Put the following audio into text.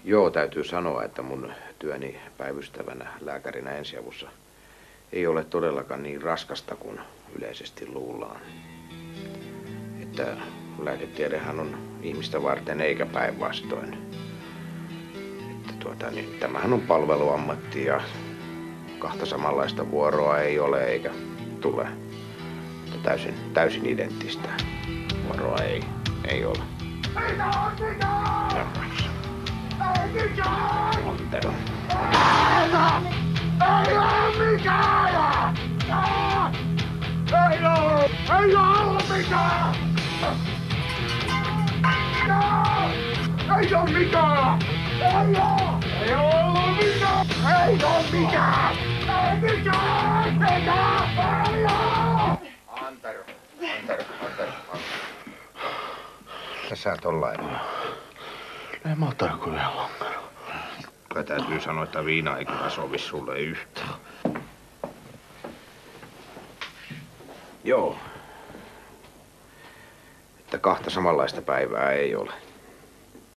Joo, täytyy sanoa, että mun työni päivystävänä lääkärinä ensiavussa ei ole todellakaan niin raskasta kuin yleisesti luullaan. Että lääketiedehän on ihmistä varten eikä päinvastoin. Että niin, tämähän on palveluammatti ja kahta samanlaista vuoroa ei ole eikä tule. Mutta täysin identtistä vuoroa ei ole. Ontero. Ei ole mitään! Ei ole mitään! Ei ole mitään! Ei ole mitään! Ei ole mitään! Ei mitään! Mitään! Ei ole! Antero. Sä tollainen. Ei mä oon kuin vielä lonkero. Kyllä täytyy sanoa, että viina ei kyllä sovi sulle yhtään. Joo. Että kahta samanlaista päivää ei ole.